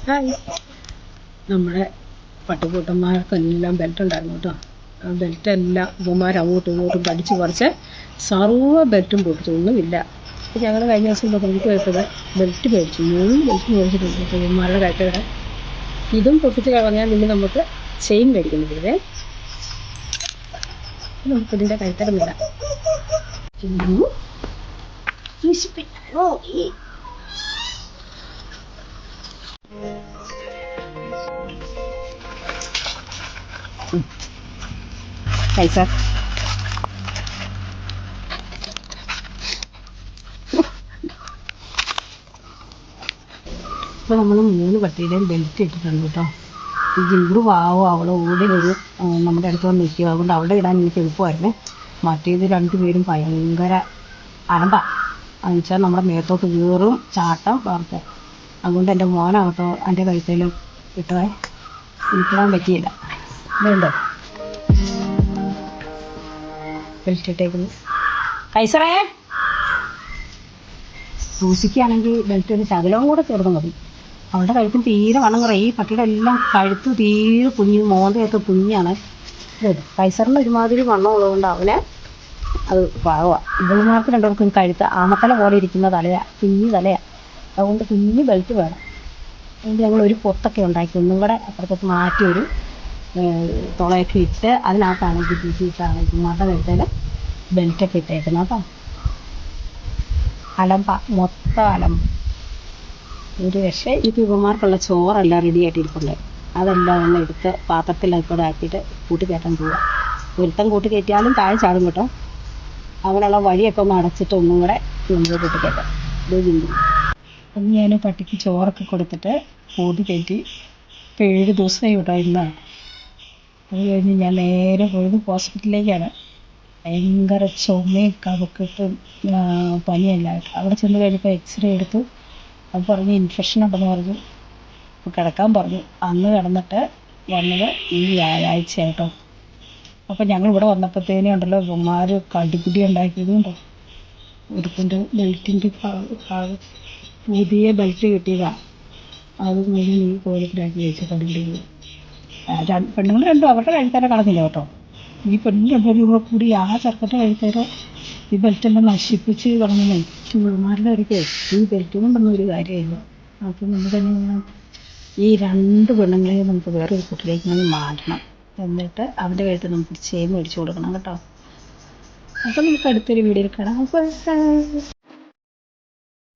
Hi. നമ്മുടെ പട്ടിക്കൂട്ടന്മാർക്കെല്ലാം belt ഉണ്ടായിരുന്നു കേട്ടോ. ആ ബെൽറ്റെല്ലാം ഇവന്മാർ അങ്ങോട്ടും ഇങ്ങോട്ടും കടിച്ച് പറിച്ച് സർവ്വ ബെൽറ്റും പൊട്ടിച്ചൊന്നുമില്ല. അപ്പോൾ ഞങ്ങൾ കഴിഞ്ഞ ദിവസം ഇപ്പോൾ പണിക്ക് പോയപ്പോൾ ബെൽറ്റ് മേടിച്ചു, 3 ബെൽറ്റ് മേടിച്ചിട്ടുണ്ട്. അപ്പോൾ ഇവന്മാരുടെ കഴുത്തയുടെ ഇതും പൊട്ടിച്ച് കളഞ്ഞാൽ പിന്നെ നമുക്ക് ചെയിൻ മേടിക്കുന്നില്ലേ. നമുക്കിതിൻ്റെ കഴുത്തട നേടാം. പൈസ ഇപ്പോൾ നമ്മൾ 3 പട്ടിയുടെയും ബെൽറ്റ് ഇട്ടിട്ടുണ്ട് കേട്ടോ. ഈ ജിങ്കു പാവം അവൾ ഓടി വരും നമ്മുടെ അടുത്ത് വന്ന് നിൽക്കുക. അതുകൊണ്ട് അവിടെ ഇടാൻ എനിക്ക് എളുപ്പമായിരുന്നേ. മറ്റേത് 2 പേരും ഭയങ്കര അലമ്പാ. എന്ന് വെച്ചാൽ നമ്മുടെ മേത്തോട്ട് കയറും, ചാട്ടം വാർത്ത. അതുകൊണ്ട് എൻ്റെ മോനാകട്ടോ എൻ്റെ കഴുത്തേലും ഇട്ടേ ഇരിക്കാൻ പറ്റിയില്ല. ഇതുണ്ടോ ബെൽറ്റ് ഇട്ടേക്കുന്നു. കൈസറേ, സൂക്ഷിക്കുകയാണെങ്കിൽ ബെൽറ്റ് ഒരു ശകലവും കൂടെ ചേർന്ന് മതി. അവളുടെ കഴുത്തിന് തീരെ വണ്ണം കുറയും. ഈ പട്ടിയുടെ എല്ലാം കഴുത്ത് തീരെ കുഞ്ഞ്, മോന്തയൊക്കെ കുഞ്ഞാണ്. കൈസറിന് ഒരുമാതിരി വണ്ണം ഉള്ളതുകൊണ്ട് അവന് അത് പാകമാണ്. ഇവളുമാർക്ക് 2 പേർക്കും കഴുത്ത് ആമത്തല പോലെ ഇരിക്കുന്ന തലയാണ്, കുഞ്ഞ് തലയാണ്. അതുകൊണ്ട് കുഞ്ഞ് ബെൽറ്റ് വേണം. അതുകൊണ്ട് ഞങ്ങൾ ഒരു പൊത്തൊക്കെ ഉണ്ടാക്കി ഒന്നും കൂടെ അപ്പുറത്തേക്ക് മാറ്റി ഒരു തുളയൊക്കെ ഇട്ട് അതിനകത്താണെങ്കിൽ പീസിട്ടാണ് ഇവന്മാരുടെ കഴുത്തേൽ ബെൽറ്റൊക്കെ ഇട്ടേക്കുന്നത് കേട്ടോ. അലമ്പ, മൊത്തം അലമ്പ്. ഒരു പക്ഷേ ഈ ഇവന്മാർക്കുള്ള ചോറെല്ലാം റെഡി ആയിട്ടിരിപ്പുണ്ട്. അതെല്ലാം ഒന്ന് എടുത്ത് പാത്രത്തിലൊക്കെ ആക്കിയിട്ട് കൂട്ടി കയറ്റാൻ പോവുക. ഒരുത്തം കൂട്ടി കയറ്റിയാലും താഴെ ചാടും കേട്ടോ. അങ്ങനെയുള്ള വഴിയൊക്കെ ഒന്ന് അടച്ചിട്ട് ഒന്നും കൂടെ നമ്മൾ കൂട്ടി കയറ്റാം. ഇത് ജിങ്കു. അപ്പം ഞാൻ പട്ടിക്ക് ചോറൊക്കെ കൊടുത്തിട്ട് കൂട്ടി കയറ്റി. ഇപ്പോൾ 7 ദിവസമായി കേട്ടോ ഇന്ന്. അത് കഴിഞ്ഞ് ഞാൻ നേരെ പോയത് ഹോസ്പിറ്റലിലേക്കാണ്. ഭയങ്കര ചുമയും കഫക്കെട്ടും പനിയെല്ലാമായിട്ട്. അവിടെ ചെന്ന് കഴിഞ്ഞപ്പോൾ എക്സ്റേ എടുത്തു. അപ്പോൾ പറഞ്ഞ് ഇൻഫെക്ഷൻ ഉണ്ടെന്ന് പറഞ്ഞു. അപ്പോൾ കിടക്കാൻ പറഞ്ഞു. അന്ന് കിടന്നിട്ട് വന്നത് ഈ വ്യാഴാഴ്ച കേട്ടോ. അപ്പോൾ ഞങ്ങൾ ഇവിടെ വന്നപ്പോഴത്തേനും ഉണ്ടല്ലോ ഇവന്മാർ കടിപിടി ഉണ്ടാക്കിയതുണ്ടോ. ഒരുത്തിൻ്റെ ബെൽറ്റിൻ്റെ പുതിയ ബെൽറ്റ് കിട്ടിയതാണ്. അത് മുഴുവൻ ഈ കോലത്തിലാക്കി വെച്ച് കടിപിടി. പെണ്ണുങ്ങൾ 2 അവരുടെ കഴുത്തേരെ കളഞ്ഞില്ല കേട്ടോ. ഈ പെണ്ണിന് 2 രൂപ കൂടി ആ ചെറുക്കൻ്റെ കഴുത്തേരെ ഈ ബെൽറ്റെല്ലാം നശിപ്പിച്ച് കളഞ്ഞേ. ചുവന്മാരുടെ ഇടയ്ക്ക് ഈ ബെൽറ്റ് കൊണ്ടൊന്നും ഒരു കാര്യമില്ല. അപ്പോൾ നമ്മൾ തന്നെ ഈ 2 പെണ്ണുങ്ങളെയും നമുക്ക് വേറെ ഒരു കുട്ടിയിലേക്ക് നിന്ന് മാറ്റണം. എന്നിട്ട് അവൻ്റെ കഴുത്തിൽ നമുക്ക് ചെയിൻ മേടിച്ച് കൊടുക്കണം കേട്ടോ. അപ്പോൾ നമുക്ക് അടുത്തൊരു വീഡിയോയിൽ കാണാം.